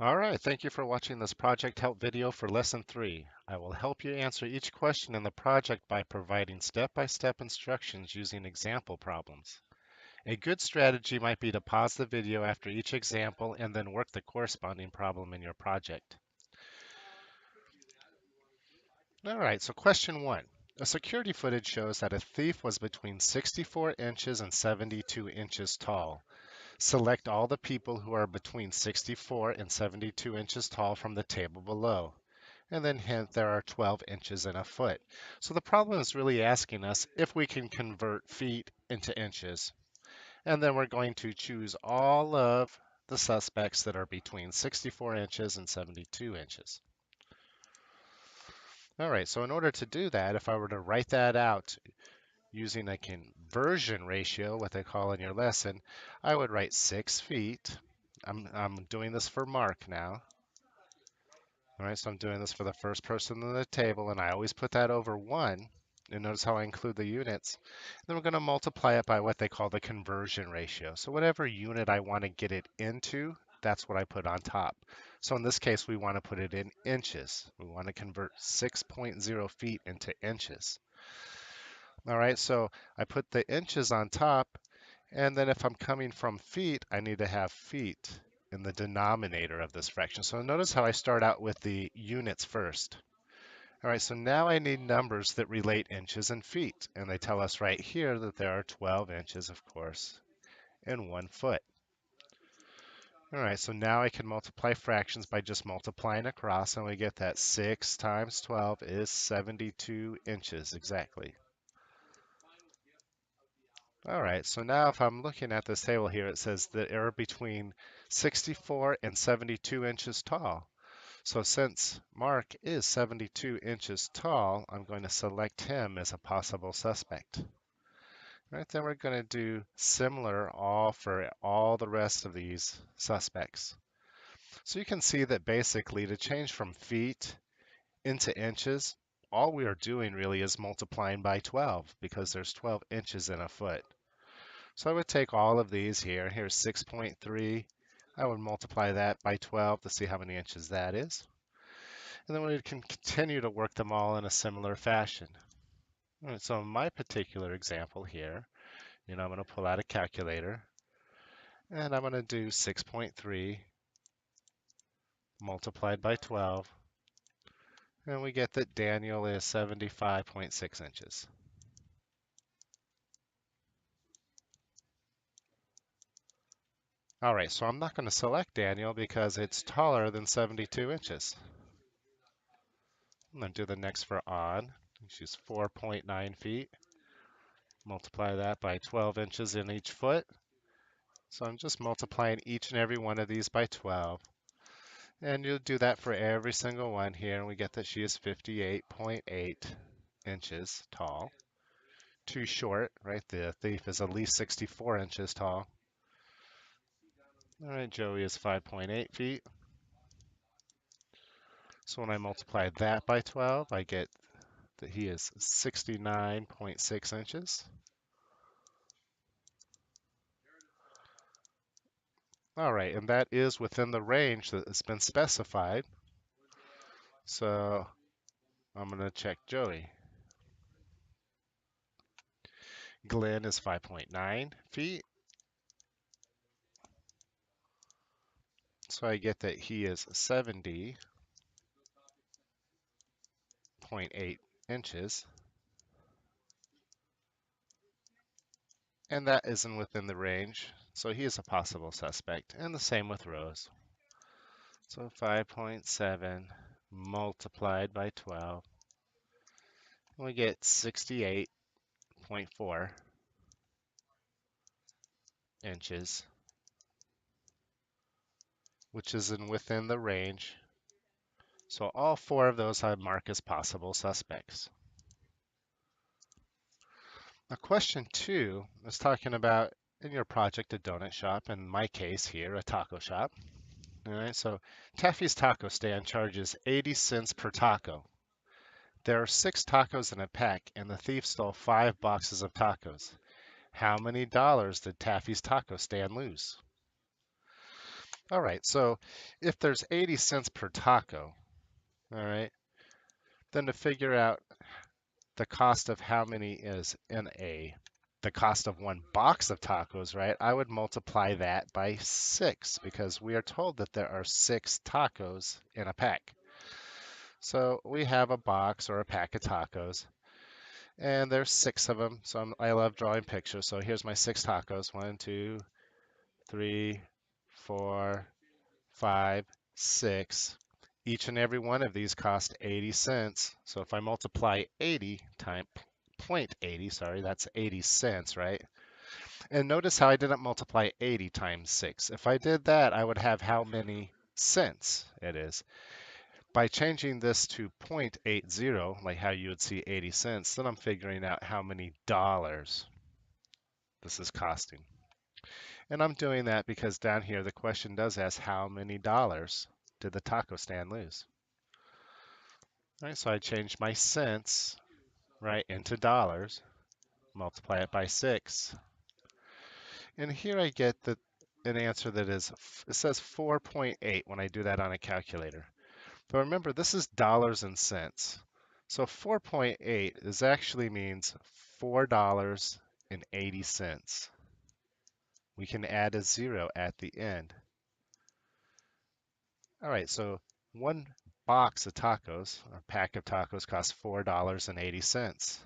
All right, thank you for watching this project help video for lesson 3. I will help you answer each question in the project by providing step-by-step instructions using example problems. A good strategy might be to pause the video after each example and then work the corresponding problem in your project. All right, so question 1. A security footage shows that a thief was between 64 inches and 72 inches tall. Select all the people who are between 64 and 72 inches tall from the table below. And then hint there are 12 inches in a foot. So the problem is really asking us if we can convert feet into inches. And then we're going to choose all of the suspects that are between 64 inches and 72 inches. All right, so in order to do that, if I were to write that out using a conversion ratio, what they call in your lesson, I would write 6 feet. I'm doing this for Mark now. All right, so I'm doing this for the first person in the table, and I always put that over 1. And notice how I include the units. Then we're going to multiply it by what they call the conversion ratio. So whatever unit I want to get it into, that's what I put on top. So in this case, we want to put it in inches. We want to convert 6.0 feet into inches. All right, so I put the inches on top, and then if I'm coming from feet, I need to have feet in the denominator of this fraction. So notice how I start out with the units first. All right, so now I need numbers that relate inches and feet. And they tell us right here that there are 12 inches, of course, in 1 foot. All right, so now I can multiply fractions by just multiplying across, and we get that 6 times 12 is 72 inches exactly. All right, so now if I'm looking at this table here, it says that are between 64 and 72 inches tall. So since Mark is 72 inches tall, I'm going to select him as a possible suspect. All right, then we're going to do similar all for all the rest of these suspects. So you can see that basically to change from feet into inches, all we are doing really is multiplying by 12 because there's 12 inches in a foot. So I would take all of these here. Here's 6.3. I would multiply that by 12 to see how many inches that is. And then we can continue to work them all in a similar fashion. All right, so in my particular example here, I'm going to pull out a calculator and I'm going to do 6.3 multiplied by 12. And we get that Daniel is 75.6 inches. All right, so I'm not going to select Daniel because it's taller than 72 inches. I'm going to do the next for On. She's 4.9 feet. Multiply that by 12 inches in each foot. So I'm just multiplying each and every one of these by 12. And you'll do that for every single one here, and we get that she is 58.8 inches tall. Too short, right? The thief is at least 64 inches tall. All right, Joey is 5.8 feet. So when I multiply that by 12, I get that he is 69.6 inches. All right, and that is within the range that has been specified. So I'm going to check Joey. Glenn is 5.9 feet. So I get that he is 70.8 inches. And that isn't within the range. So he is a possible suspect. And the same with Rose. So 5.7 multiplied by 12. We get 68.4 inches, which is within the range. So all 4 of those I mark as possible suspects. Now question 2 is talking about in your project a donut shop, in my case here a taco shop. All right, so Taffy's Taco Stand charges 80 cents per taco. There are 6 tacos in a pack and the thief stole 5 boxes of tacos. How many dollars did Taffy's Taco Stand lose? All right, so if there's 80 cents per taco, all right, then to figure out the cost of how many is in the cost of one box of tacos, right? I would multiply that by 6 because we are told that there are 6 tacos in a pack. So we have a box or a pack of tacos, and there's 6 of them. So I love drawing pictures. So here's my 6 tacos. 1, 2, 3, 4, 5, 6. Each and every one of these cost 80 cents. So if I multiply 80 times 0.80, sorry, that's 80 cents, right? And notice how I didn't multiply 80 times 6. If I did that, I would have how many cents it is. By changing this to 0.80, like how you would see 80 cents, then I'm figuring out how many dollars this is costing. And I'm doing that because down here the question does ask how many dollars did the taco stand lose? All right, so I changed my cents, right, into dollars, multiply it by 6. And here I get an answer that is, it says 4.8 when I do that on a calculator. But remember, this is dollars and cents. So 4.8 is actually means $4.80. We can add a 0 at the end. All right, so one box of tacos, or pack of tacos, costs $4.80.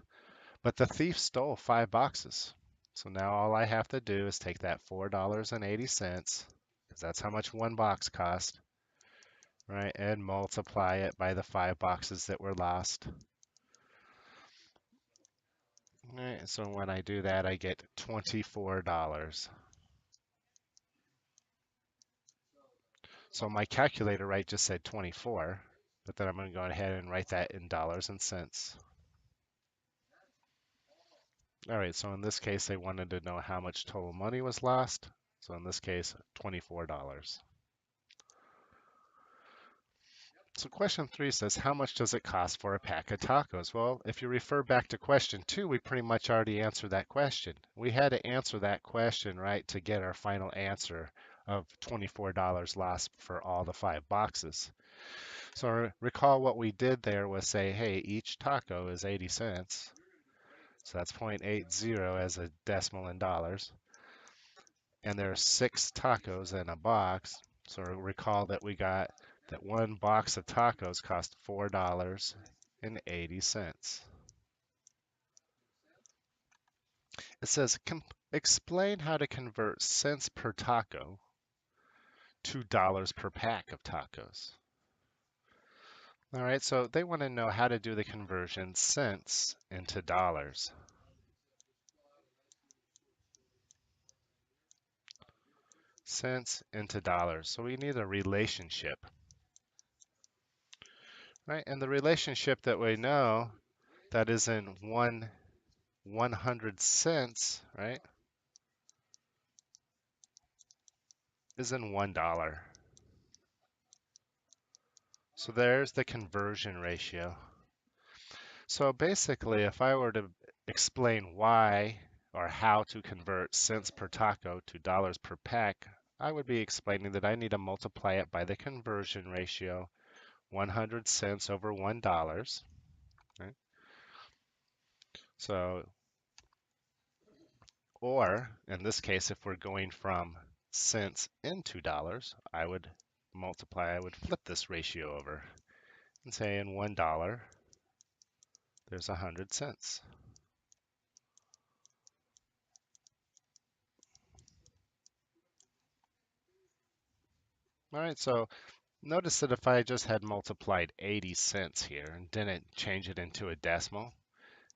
But the thief stole 5 boxes. So now all I have to do is take that $4.80, because that's how much one box cost, right, and multiply it by the 5 boxes that were lost. All right, so when I do that, I get $24. So my calculator, right, just said 24, but then I'm going to go ahead and write that in dollars and cents. All right, so in this case, they wanted to know how much total money was lost. So in this case, $24. So question 3 says, how much does it cost for a pack of tacos? Well, if you refer back to question 2, we pretty much already answered that question. We had to answer that question, right, to get our final answer of $24 lost for all the 5 boxes. So recall what we did there was say, hey, each taco is 80 cents. So that's 0.80 as a decimal in dollars. And there are 6 tacos in a box. So recall that we got that one box of tacos cost $4.80. It says, explain how to convert cents per taco to dollars per pack of tacos. All right, so they want to know how to do the conversion cents into dollars. Cents into dollars. So we need a relationship, right? And the relationship that we know that is in 100 cents, right, is in $1. So there's the conversion ratio. So basically, if I were to explain why or how to convert cents per taco to dollars per pack, I would be explaining that I need to multiply it by the conversion ratio, 100 cents over $1. Right? So, or in this case, if we're going from cents into dollars, I would flip this ratio over and say in $1, there's 100 cents. All right, so notice that if I just had multiplied 80 cents here and didn't change it into a decimal,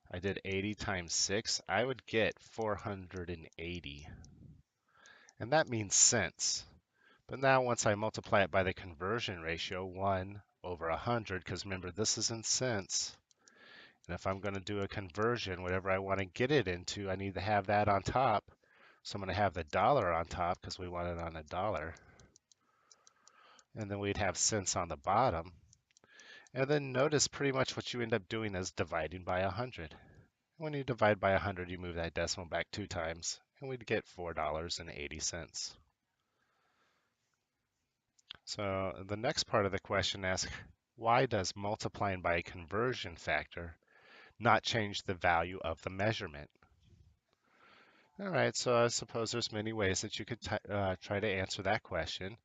I did 80 times 6, I would get 480. And that means cents. But now once I multiply it by the conversion ratio, 1 over 100, because remember this is in cents, and if I'm going to do a conversion, whatever I want to get it into, I need to have that on top. So I'm going to have the dollar on top because we want it on a dollar. And then we'd have cents on the bottom. And then notice pretty much what you end up doing is dividing by 100. When you divide by 100, you move that decimal back 2 times, and we'd get $4.80. So the next part of the question asks, why does multiplying by a conversion factor not change the value of the measurement? All right, so I suppose there's many ways that you could try to answer that question,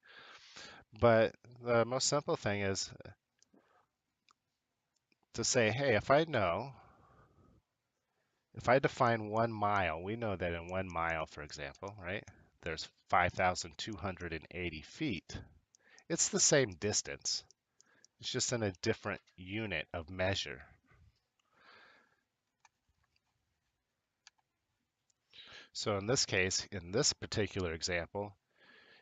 but the most simple thing is to say, hey, if I define 1 mile, we know that in 1 mile, for example, right, there's 5,280 feet. It's the same distance. It's just in a different unit of measure. So in this case, in this particular example,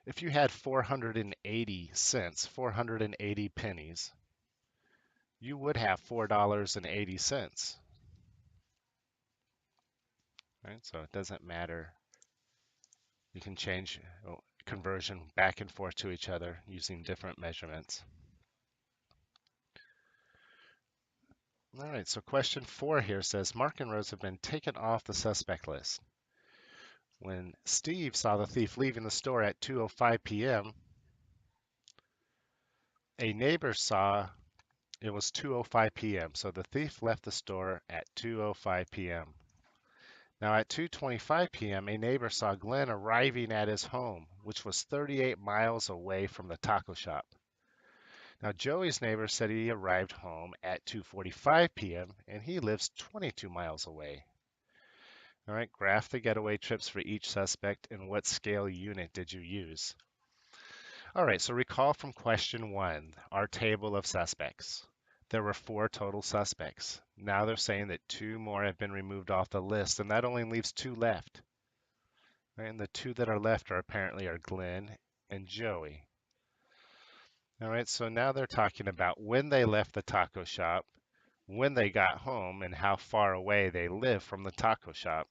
if you had 480 cents, 480 pennies, you would have $4.80, right? So it doesn't matter. You can change conversion back and forth to each other using different measurements. All right, so question 4 here says Mark and Rose have been taken off the suspect list. When Steve saw the thief leaving the store at 2:05 p.m., a neighbor saw it was 2:05 p.m., so the thief left the store at 2:05 p.m. Now at 2:25 p.m., a neighbor saw Glenn arriving at his home, which was 38 miles away from the taco shop. Now Joey's neighbor said he arrived home at 2:45 p.m. and he lives 22 miles away. All right, graph the getaway trips for each suspect and what scale unit did you use? All right, so recall from question 1, our table of suspects. There were 4 total suspects. Now they're saying that 2 more have been removed off the list, and that only leaves 2 left. Right, and the 2 that are left are apparently Glenn and Joey. All right, so now they're talking about when they left the taco shop, when they got home, and how far away they live from the taco shop.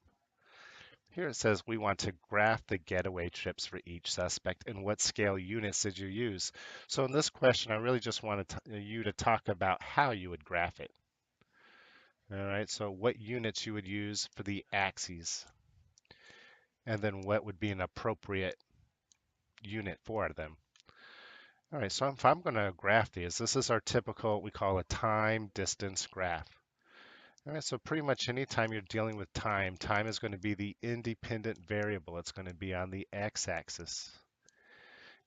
Here it says we want to graph the getaway trips for each suspect and what scale units did you use. So in this question, I really just wanted you to talk about how you would graph it. All right, so what units you would use for the axes, and then what would be an appropriate unit for them. All right, so if I'm going to graph these, this is our typical, what we call a time distance graph. All right, so pretty much anytime you're dealing with time, time is going to be the independent variable. It's going to be on the x-axis.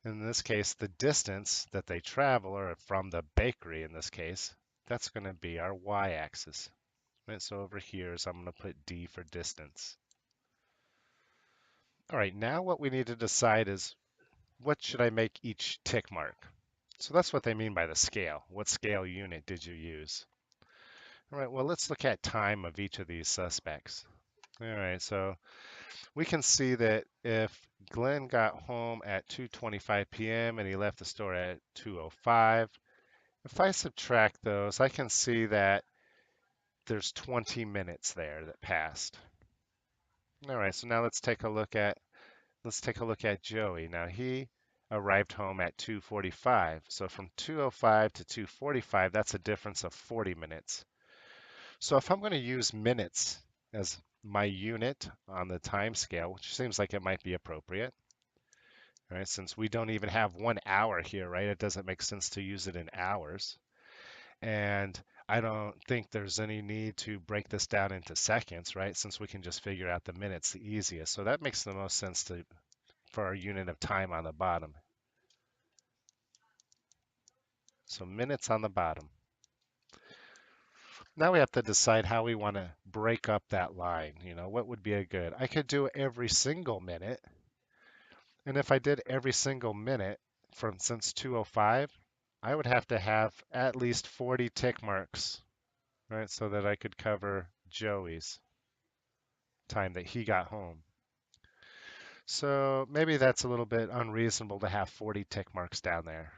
In this case, the distance that they travel, or from the bakery in this case, that's going to be our y-axis. Right, so over here is I'm going to put D for distance. All right, now what we need to decide is what should I make each tick mark? So that's what they mean by the scale. What scale unit did you use? All right, well, let's look at time of each of these suspects. All right, so we can see that if Glenn got home at 2:25 p.m. and he left the store at 2:05, if I subtract those, I can see that there's 20 minutes there that passed. All right, so now let's take a look at Joey. Now he arrived home at 2:45. So from 2:05 to 2:45, that's a difference of 40 minutes. So if I'm going to use minutes as my unit on the time scale, which seems like it might be appropriate, right? Since we don't even have 1 hour here, right? It doesn't make sense to use it in hours. And I don't think there's any need to break this down into seconds, right? Since we can just figure out the minutes the easiest. So that makes the most sense for our unit of time on the bottom. So minutes on the bottom. Now we have to decide how we want to break up that line. What would be a good? I could do every single minute. And if I did every single minute from since 2:05, I would have to have at least 40 tick marks, right? So that I could cover Joey's time that he got home. So maybe that's a little bit unreasonable to have 40 tick marks down there.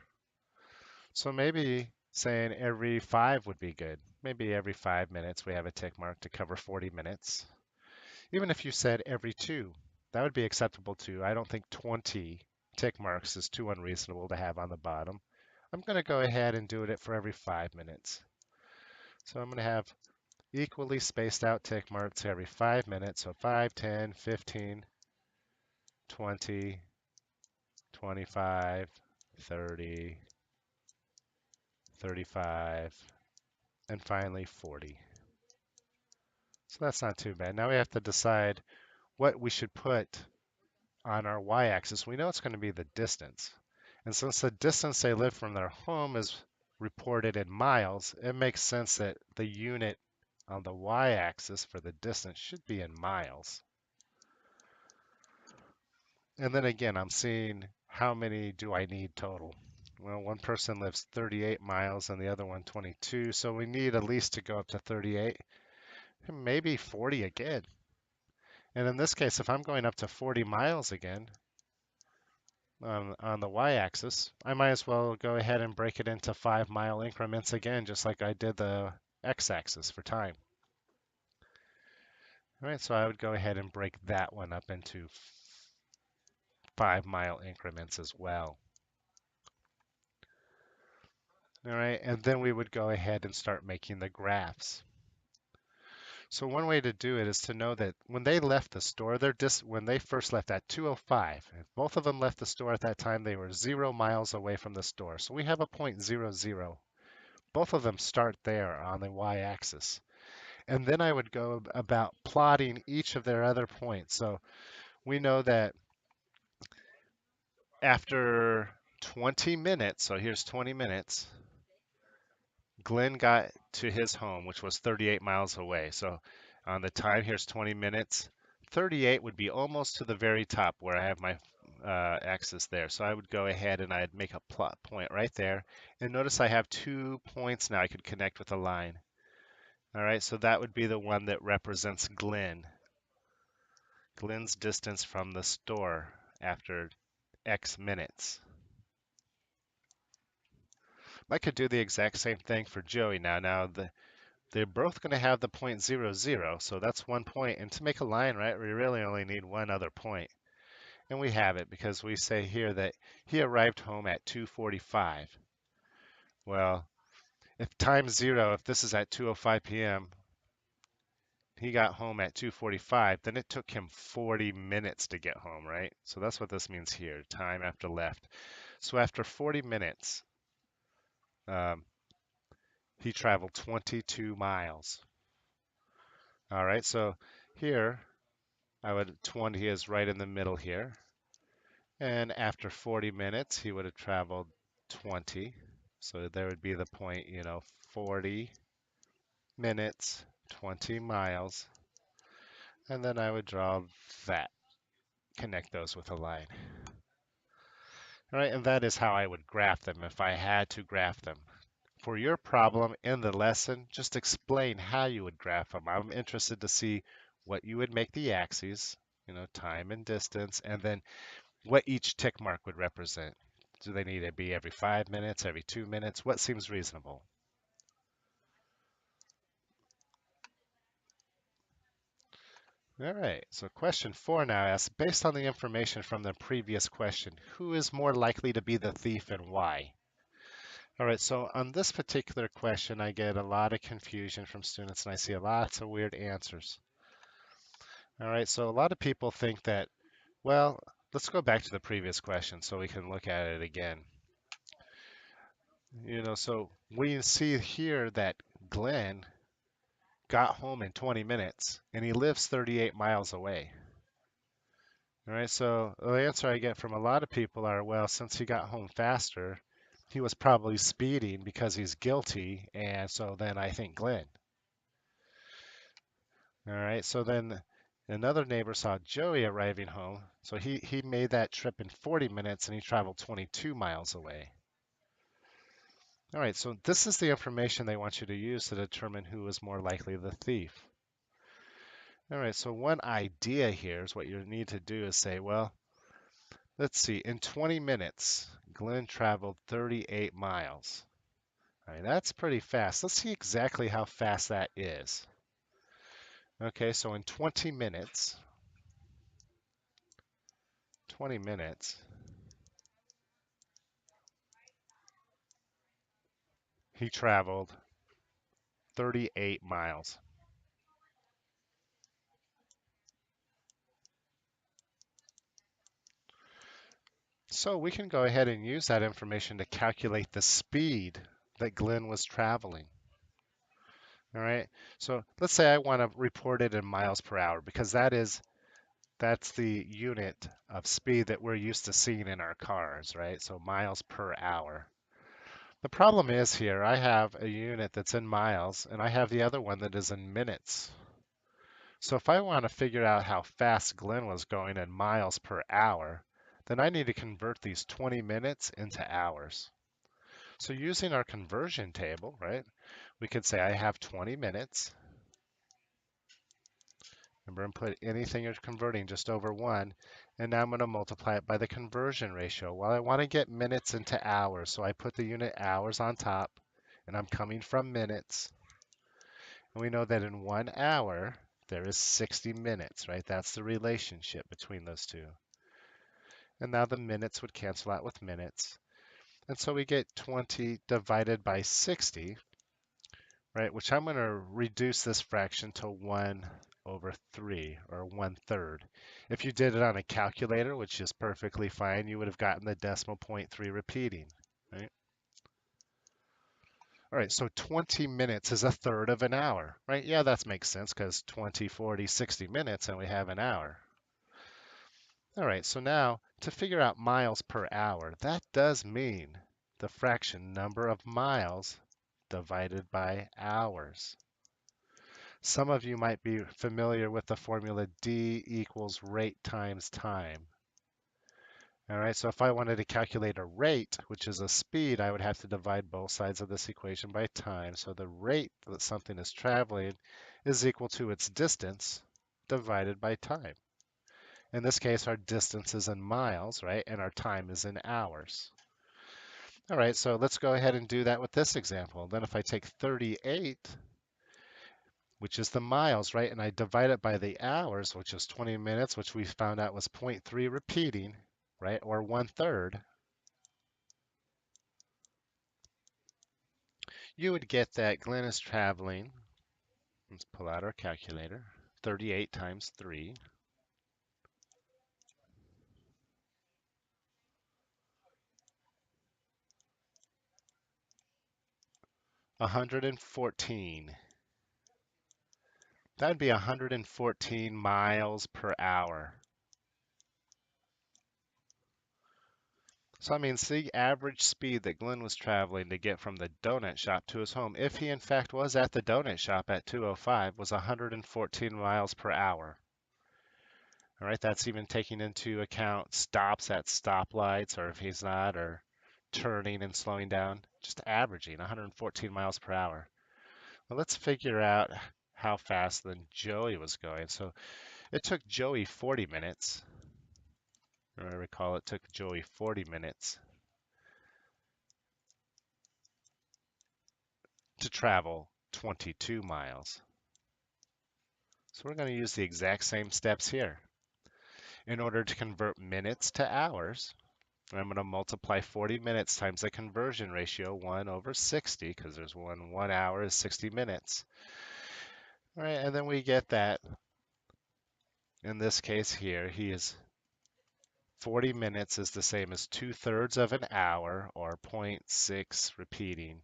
So maybe saying every 5 would be good. Maybe every 5 minutes we have a tick mark to cover 40 minutes. Even if you said every 2, that would be acceptable too. I don't think 20 tick marks is too unreasonable to have on the bottom. I'm going to go ahead and do it for every 5 minutes. So I'm going to have equally spaced out tick marks every 5 minutes. So 5, 10, 15, 20, 25, 30, 35, and finally 40. So that's not too bad. Now we have to decide what we should put on our y-axis. We know it's going to be the distance. And since the distance they live from their home is reported in miles, it makes sense that the unit on the y-axis for the distance should be in miles. And then again, I'm seeing how many do I need total. Well, one person lives 38 miles and the other one 22, so we need at least to go up to 38, maybe 40 again. And in this case, if I'm going up to 40 miles again, on the y-axis, I might as well go ahead and break it into 5-mile increments again, just like I did the x-axis for time. All right, so I would go ahead and break that one up into 5-mile increments as well. All right, and then we would go ahead and start making the graphs. So one way to do it is to know that when they left the store, when they first left at 2:05, if both of them left the store at that time, they were 0 miles away from the store. So we have a point 0, 0. Both of them start there on the y-axis. And then I would go about plotting each of their other points. So we know that after 20 minutes, so here's 20 minutes, Glenn got to his home, which was 38 miles away. So on the time, here's 20 minutes. 38 would be almost to the very top where I have my axis there. So I would go ahead and I'd make a plot point right there. And notice I have 2 points now I could connect with a line. All right, so that would be the one that represents Glenn. Glenn's distance from the store after X minutes. I could do the exact same thing for Joey now. They're both going to have the point 0, 0, so that's 1 point. And to make a line, right, we really only need one other point. And we have it because we say here that he arrived home at 2:45. Well, if times 0, if this is at 2:05 p.m., he got home at 2:45, then it took him 40 minutes to get home, right? So that's what this means here, time after left. So after 40 minutes, he traveled 22 miles. All right, so here, 20 is right in the middle here. And after 40 minutes, he would have traveled 20. So there would be the point, 40 minutes, 20 miles. And then I would draw that, connect those with a line. All right, and that is how I would graph them if I had to graph them. For your problem in the lesson, just explain how you would graph them. I'm interested to see what you would make the axes, time and distance, and then what each tick mark would represent. Do they need to be every 5 minutes, every 2 minutes? What seems reasonable? All right, so question 4 now asks, based on the information from the previous question, who is more likely to be the thief and why? All right, so on this particular question, I get a lot of confusion from students and I see lots of weird answers. All right, so a lot of people think that, well, let's go back to the previous question so we can look at it again. So we see here that Glenn got home in 20 minutes and he lives 38 miles away. All right, so the answer I get from a lot of people are, well, since he got home faster, he was probably speeding because he's guilty, and so then I think Glenn. All right, so then another neighbor saw Joey arriving home, so he made that trip in 40 minutes and he traveled 22 miles away. All right, so this is the information they want you to use to determine who is more likely the thief. All right, so one idea here is what you need to do is say, well, let's see, in 20 minutes, Glenn traveled 38 miles. All right, that's pretty fast. Let's see exactly how fast that is. Okay, so in 20 minutes, he traveled 38 miles. So we can go ahead and use that information to calculate the speed that Glenn was traveling. All right. So let's say I want to report it in miles per hour because that's the unit of speed that we're used to seeing in our cars, right? So miles per hour. The problem is here, I have a unit that's in miles and I have the other one that is in minutes. So if I want to figure out how fast Glenn was going in miles per hour, then I need to convert these 20 minutes into hours. So using our conversion table, right, we could say I have 20 minutes. Remember, input anything you're converting just over 1. And now I'm going to multiply it by the conversion ratio. Well, I want to get minutes into hours, so I put the unit hours on top, and I'm coming from minutes. And we know that in 1 hour, there is 60 minutes, right? That's the relationship between those two. And now the minutes would cancel out with minutes. And so we get 20 divided by 60, right? Which I'm going to reduce this fraction to 1 over 3, or 1/3. If you did it on a calculator, which is perfectly fine, you would have gotten the decimal point 3 repeating, right? All right, so 20 minutes is 1/3 of an hour, right? Yeah, that makes sense because 20, 40, 60 minutes and we have an hour. All right, so now to figure out miles per hour, that does mean the fraction number of miles divided by hours. Some of you might be familiar with the formula D equals rate times time. All right, so if I wanted to calculate a rate, which is a speed, I would have to divide both sides of this equation by time. So the rate that something is traveling is equal to its distance divided by time. In this case, our distance is in miles, right? And our time is in hours. All right, so let's go ahead and do that with this example. Then if I take 38, which is the miles, right? And I divide it by the hours, which is 20 minutes, which we found out was 0.3 repeating, right? Or 1/3. You would get that Glenn is traveling, let's pull out our calculator, 38 times 3. 114. That'd be 114 miles per hour. So that means the average speed that Glenn was traveling to get from the donut shop to his home, if he in fact was at the donut shop at 2:05, was 114 miles per hour. All right, that's even taking into account stops at stoplights, or if he's not, or turning and slowing down, just averaging 114 miles per hour. Well, let's figure out how fast then Joey was going. So it took Joey 40 minutes. I recall it took Joey 40 minutes to travel 22 miles. So we're going to use the exact same steps here. In order to convert minutes to hours, I'm going to multiply 40 minutes times the conversion ratio, 1 over 60, because there's 1 hour is 60 minutes. All right, and then we get that, in this case here, 40 minutes is the same as 2/3 of an hour, or 0.6 repeating.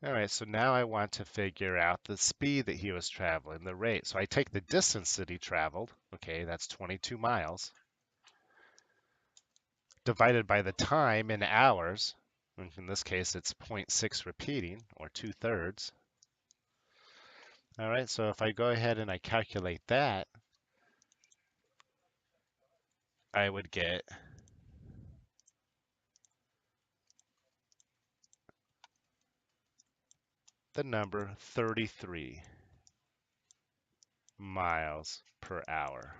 All right, so now I want to figure out the speed that he was traveling, the rate. So I take the distance that he traveled, okay, that's 22 miles, divided by the time in hours. In this case, it's 0.6 repeating, or 2/3. All right, so if I go ahead and I calculate that, I would get the number 33 miles per hour.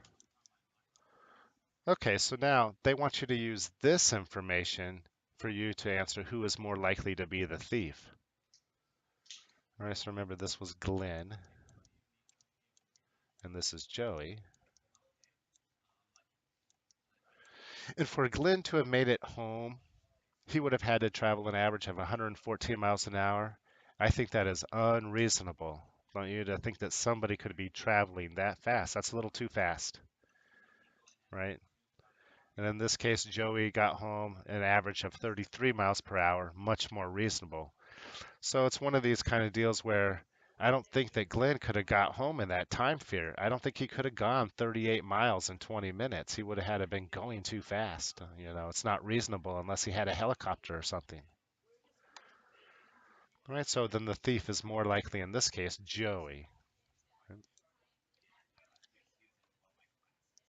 Okay, so now they want you to use this information for you to answer who is more likely to be the thief. All right, so remember this was Glenn, and this is Joey. And for Glenn to have made it home, he would have had to travel an average of 114 miles an hour. I think that is unreasonable. I want you to think that somebody could be traveling that fast. That's a little too fast, right? And in this case, Joey got home an average of 33 miles per hour, much more reasonable. So it's one of these kind of deals where I don't think that Glenn could have got home in that time fear. I don't think he could have gone 38 miles in 20 minutes. He would have had to been going too fast. It's not reasonable unless he had a helicopter or something. All right, so then the thief is more likely in this case Joey.